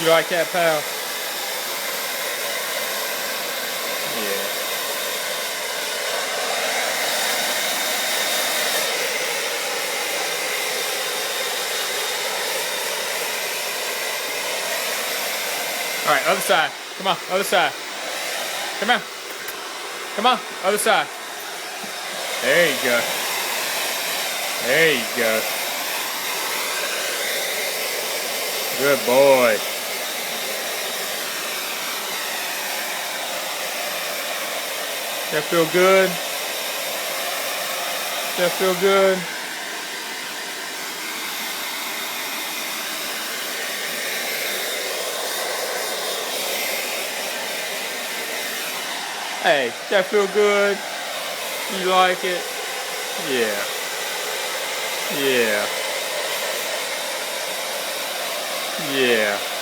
You like that, pal? Yeah. All right, other side. Come on, other side. Come on. Come on, other side. There you go. There you go. Good boy. That feel good? That feel good? Hey, that feel good? You like it? Yeah. Yeah. Yeah.